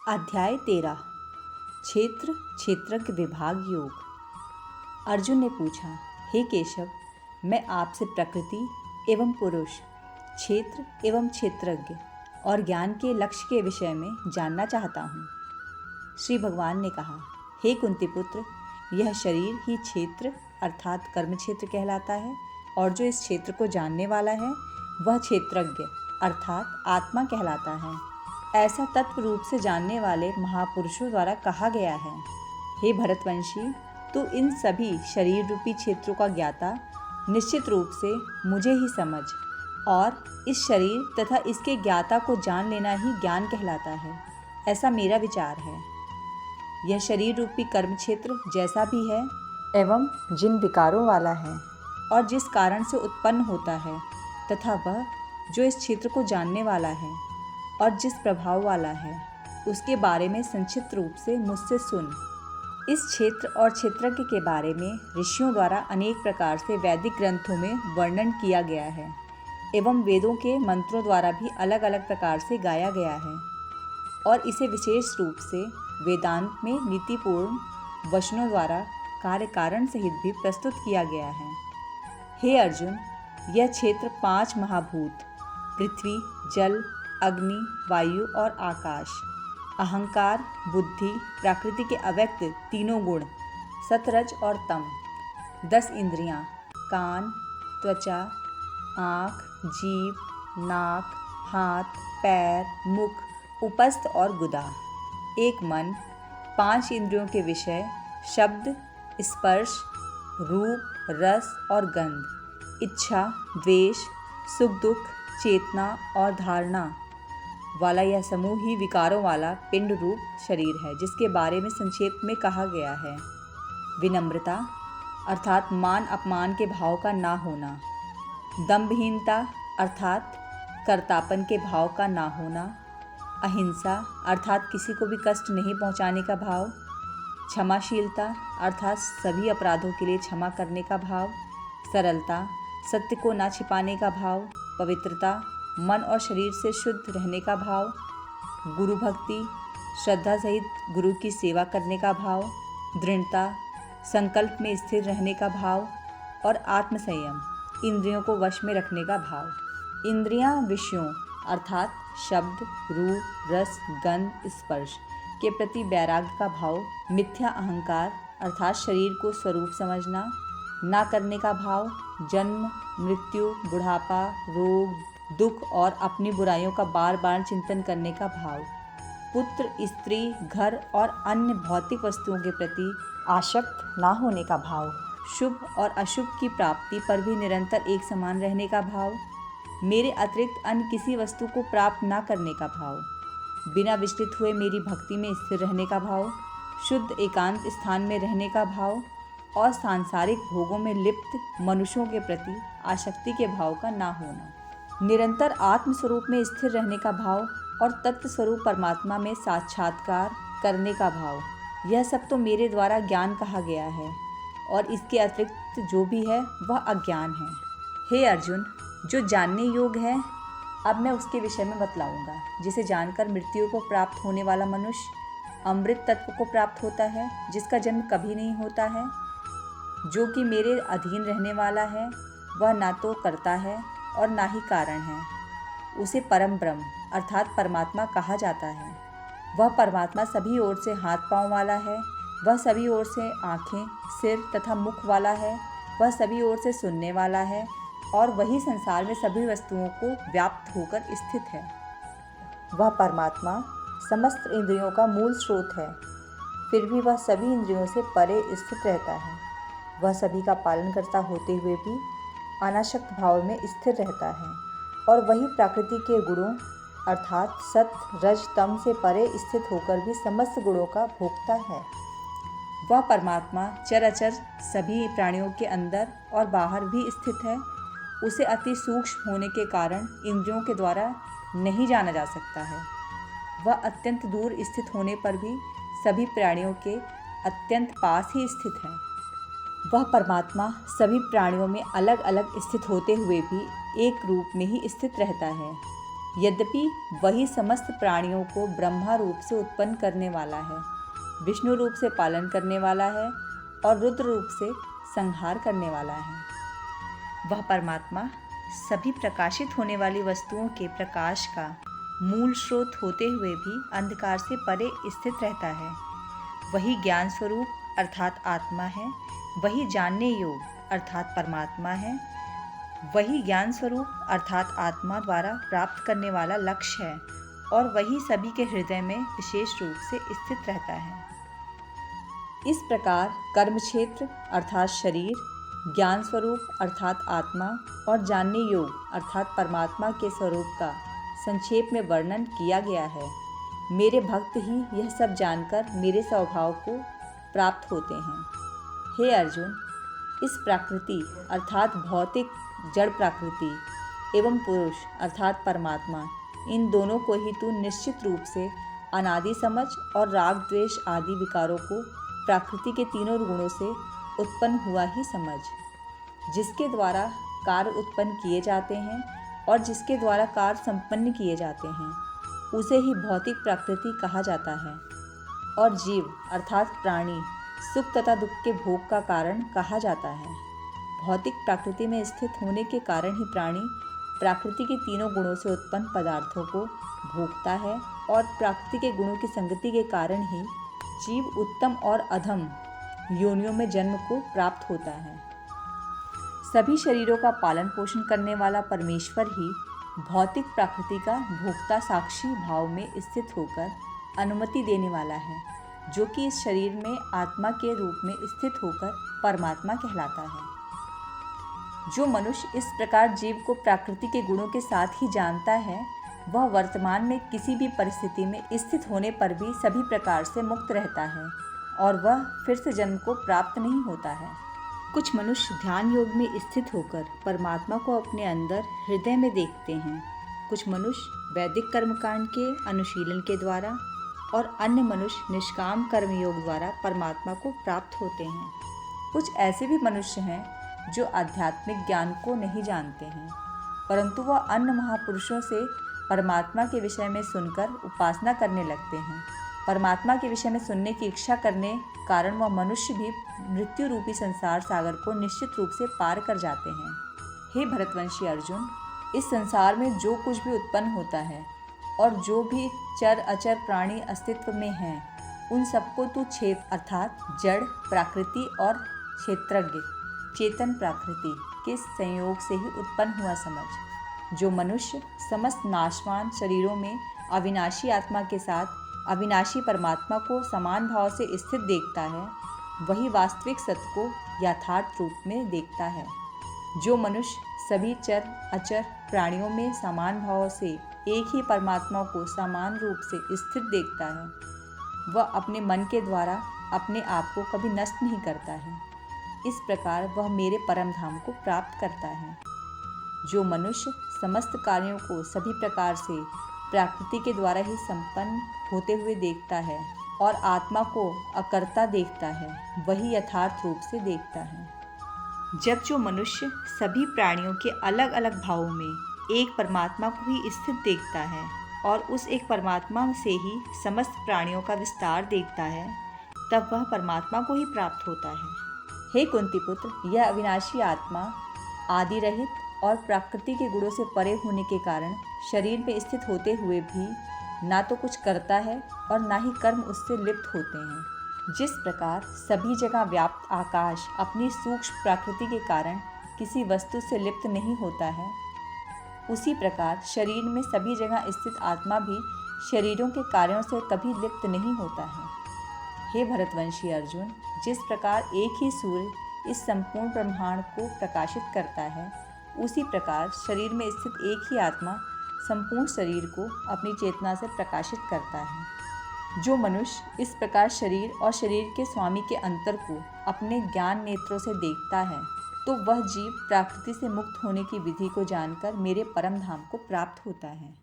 अध्याय 13 क्षेत्र क्षेत्रज्ञ विभाग योग। अर्जुन ने पूछा, हे केशव, मैं आपसे प्रकृति एवं पुरुष, क्षेत्र एवं क्षेत्रज्ञ और ज्ञान के लक्ष्य के विषय में जानना चाहता हूँ। श्री भगवान ने कहा, हे कुंती पुत्र, यह शरीर ही क्षेत्र अर्थात कर्म क्षेत्र कहलाता है और जो इस क्षेत्र को जानने वाला है वह क्षेत्रज्ञ अर्थात आत्मा कहलाता है। ऐसा तत्व रूप से जानने वाले महापुरुषों द्वारा कहा गया है। हे भरतवंशी, तू इन सभी शरीर रूपी क्षेत्रों का ज्ञाता निश्चित रूप से मुझे ही समझ, और इस शरीर तथा इसके ज्ञाता को जान लेना ही ज्ञान कहलाता है, ऐसा मेरा विचार है। यह शरीर रूपी कर्म क्षेत्र जैसा भी है एवं जिन विकारों वाला है और जिस कारण से उत्पन्न होता है, तथा वह जो इस क्षेत्र को जानने वाला है और जिस प्रभाव वाला है, उसके बारे में संक्षिप्त रूप से मुझसे सुन। इस क्षेत्र और क्षेत्रज्ञ के बारे में ऋषियों द्वारा अनेक प्रकार से वैदिक ग्रंथों में वर्णन किया गया है एवं वेदों के मंत्रों द्वारा भी अलग अलग प्रकार से गाया गया है, और इसे विशेष रूप से वेदांत में नीतिपूर्ण वचनों द्वारा कार्य कारण सहित भी प्रस्तुत किया गया है। हे अर्जुन, यह क्षेत्र 5 महाभूत पृथ्वी, जल, अग्नि, वायु और आकाश, अहंकार, बुद्धि, प्रकृति के अव्यक्त तीनों गुण, सतरज और तम, 10 इंद्रियां, कान, त्वचा, आँख, जीभ, नाक, हाथ, पैर, मुख, उपस्थ और गुदा, एक मन, 5 इंद्रियों के विषय, शब्द, स्पर्श, रूप, रस और गंध, इच्छा, द्वेष, सुख दुख, चेतना और धारणा वाला यह समूह ही विकारों वाला पिंड रूप शरीर है, जिसके बारे में संक्षेप में कहा गया है। विनम्रता अर्थात मान अपमान के भाव का ना होना, दंभहीनता अर्थात कर्तापन के भाव का ना होना, अहिंसा अर्थात किसी को भी कष्ट नहीं पहुंचाने का भाव, क्षमाशीलता अर्थात सभी अपराधों के लिए क्षमा करने का भाव, सरलता सत्य को ना छिपाने का भाव, पवित्रता मन और शरीर से शुद्ध रहने का भाव, गुरु भक्ति श्रद्धा सहित गुरु की सेवा करने का भाव, दृढ़ता संकल्प में स्थिर रहने का भाव और आत्मसंयम इंद्रियों को वश में रखने का भाव। इंद्रियां विषयों अर्थात शब्द, रूप, रस, गंध, स्पर्श के प्रति वैराग्य का भाव, मिथ्या अहंकार अर्थात शरीर को स्वरूप समझना ना करने का भाव, जन्म, मृत्यु, बुढ़ापा, रोग, दुख और अपनी बुराइयों का बार बार चिंतन करने का भाव, पुत्र, स्त्री, घर और अन्य भौतिक वस्तुओं के प्रति आसक्त ना होने का भाव, शुभ और अशुभ की प्राप्ति पर भी निरंतर एक समान रहने का भाव, मेरे अतिरिक्त अन्य किसी वस्तु को प्राप्त ना करने का भाव, बिना विचलित हुए मेरी भक्ति में स्थिर रहने का भाव, शुद्ध एकांत स्थान में रहने का भाव और सांसारिक भोगों में लिप्त मनुष्यों के प्रति आसक्ति के भाव का ना होना, निरंतर आत्म स्वरूप में स्थिर रहने का भाव और तत्व स्वरूप परमात्मा में साक्षात्कार करने का भाव। यह सब तो मेरे द्वारा ज्ञान कहा गया है, और इसके अतिरिक्त जो भी है वह अज्ञान है। हे अर्जुन, जो जानने योग्य है अब मैं उसके विषय में बतलाऊंगा, जिसे जानकर मृत्यु को प्राप्त होने वाला मनुष्य अमृत तत्व को प्राप्त होता है, जिसका जन्म कभी नहीं होता है, जो कि मेरे अधीन रहने वाला है, वह ना तो करता है और ना ही कारण है। उसे परम ब्रह्म अर्थात परमात्मा कहा जाता है। वह परमात्मा सभी ओर से हाथ पांव वाला है, वह सभी ओर से आँखें, सिर तथा मुख वाला है, वह सभी ओर से सुनने वाला है, और वही संसार में सभी वस्तुओं को व्याप्त होकर स्थित है। वह परमात्मा समस्त इंद्रियों का मूल स्रोत है, फिर भी वह सभी इंद्रियों से परे स्थित रहता है। वह सभी का पालन करता होते हुए भी अनासक्त भाव में स्थिर रहता है, और वही प्रकृति के गुणों अर्थात सत्व रज तम से परे स्थित होकर भी समस्त गुणों का भोक्ता है। वह परमात्मा चराचर सभी प्राणियों के अंदर और बाहर भी स्थित है। उसे अति सूक्ष्म होने के कारण इंद्रियों के द्वारा नहीं जाना जा सकता है। वह अत्यंत दूर स्थित होने पर भी सभी प्राणियों के अत्यंत पास ही स्थित है। वह परमात्मा सभी प्राणियों में अलग अलग स्थित होते हुए भी एक रूप में ही स्थित रहता है। यद्यपि वही समस्त प्राणियों को ब्रह्मा रूप से उत्पन्न करने वाला है, विष्णु रूप से पालन करने वाला है और रुद्र रूप से संहार करने वाला है। वह परमात्मा सभी प्रकाशित होने वाली वस्तुओं के प्रकाश का मूल स्रोत होते हुए भी अंधकार से परे स्थित रहता है। वही ज्ञान स्वरूप अर्थात आत्मा है, वही जानने योग अर्थात परमात्मा है, वही ज्ञान स्वरूप अर्थात आत्मा द्वारा प्राप्त करने वाला लक्ष्य है और वही सभी के हृदय में विशेष रूप से स्थित रहता है। इस प्रकार कर्म क्षेत्र अर्थात शरीर, ज्ञान स्वरूप अर्थात आत्मा और जानने योग अर्थात परमात्मा के स्वरूप का संक्षेप में वर्णन किया गया है। मेरे भक्त ही यह सब जानकर मेरे स्वभाव को प्राप्त होते हैं। हे अर्जुन, इस प्रकृति अर्थात भौतिक जड़ प्रकृति एवं पुरुष अर्थात परमात्मा, इन दोनों को ही तू निश्चित रूप से अनादि समझ और राग द्वेष आदि विकारों को प्रकृति के तीनों गुणों से उत्पन्न हुआ ही समझ। जिसके द्वारा कार्य उत्पन्न किए जाते हैं और जिसके द्वारा कार्य संपन्न किए जाते हैं, उसे ही भौतिक प्रकृति कहा जाता है। और जीव अर्थात प्राणी सुख तथा दुख के भोग का कारण कहा जाता है। भौतिक प्रकृति में स्थित होने के कारण ही प्राणी प्रकृति के तीनों गुणों से उत्पन्न पदार्थों को भोगता है और प्रकृति के गुणों की संगति के कारण ही जीव उत्तम और अधम योनियों में जन्म को प्राप्त होता है। सभी शरीरों का पालन पोषण करने वाला परमेश्वर ही भौतिक प्रकृति का भोक्ता साक्षी भाव में स्थित होकर अनुमति देने वाला है, जो कि इस शरीर में आत्मा के रूप में स्थित होकर परमात्मा कहलाता है। जो मनुष्य इस प्रकार जीव को प्रकृति के गुणों के साथ ही जानता है, वह वर्तमान में किसी भी परिस्थिति में स्थित होने पर भी सभी प्रकार से मुक्त रहता है और वह फिर से जन्म को प्राप्त नहीं होता है। कुछ मनुष्य ध्यान योग में स्थित होकर परमात्मा को अपने अंदर हृदय में देखते हैं। कुछ मनुष्य वैदिक कर्मकांड के अनुशीलन के द्वारा और अन्य मनुष्य निष्काम कर्म योग द्वारा परमात्मा को प्राप्त होते हैं। कुछ ऐसे भी मनुष्य हैं जो आध्यात्मिक ज्ञान को नहीं जानते हैं, परंतु वह अन्य महापुरुषों से परमात्मा के विषय में सुनकर उपासना करने लगते हैं। परमात्मा के विषय में सुनने की इच्छा करने कारण वह मनुष्य भी मृत्यु रूपी संसार सागर को निश्चित रूप से पार कर जाते हैं। हे भरतवंशी अर्जुन, इस संसार में जो कुछ भी उत्पन्न होता है और जो भी चर अचर प्राणी अस्तित्व में हैं, उन सबको तू क्षेत्र अर्थात जड़ प्रकृति और क्षेत्रज्ञ चेतन प्रकृति के संयोग से ही उत्पन्न हुआ समझ। जो मनुष्य समस्त नाशवान शरीरों में अविनाशी आत्मा के साथ अविनाशी परमात्मा को समान भाव से स्थित देखता है, वही वास्तविक सत्य को यथार्थ रूप में देखता है। जो मनुष्य सभी चर अचर प्राणियों में समान भाव से एक ही परमात्मा को समान रूप से स्थित देखता है, वह अपने मन के द्वारा अपने आप को कभी नष्ट नहीं करता है। इस प्रकार वह मेरे परम धाम को प्राप्त करता है। जो मनुष्य समस्त कार्यों को सभी प्रकार से प्रकृति के द्वारा ही संपन्न होते हुए देखता है और आत्मा को अकर्ता देखता है, वही यथार्थ रूप से देखता है। जब जो मनुष्य सभी प्राणियों के अलग अलग भावों में एक परमात्मा को ही स्थित देखता है और उस एक परमात्मा से ही समस्त प्राणियों का विस्तार देखता है, तब वह परमात्मा को ही प्राप्त होता है। हे कुंती पुत्र, यह अविनाशी आत्मा आदि रहित और प्रकृति के गुणों से परे होने के कारण शरीर में स्थित होते हुए भी ना तो कुछ करता है और ना ही कर्म उससे लिप्त होते हैं। जिस प्रकार सभी जगह व्याप्त आकाश अपनी सूक्ष्म प्रकृति के कारण किसी वस्तु से लिप्त नहीं होता है, उसी प्रकार शरीर में सभी जगह स्थित आत्मा भी शरीरों के कार्यों से कभी लिप्त नहीं होता है। हे भरतवंशी अर्जुन, जिस प्रकार एक ही सूर्य इस संपूर्ण ब्रह्मांड को प्रकाशित करता है, उसी प्रकार शरीर में स्थित एक ही आत्मा संपूर्ण शरीर को अपनी चेतना से प्रकाशित करता है। जो मनुष्य इस प्रकार शरीर और शरीर के स्वामी के अंतर को अपने ज्ञान नेत्रों से देखता है, तो वह जीव प्रकृति से मुक्त होने की विधि को जानकर मेरे परम धाम को प्राप्त होता है।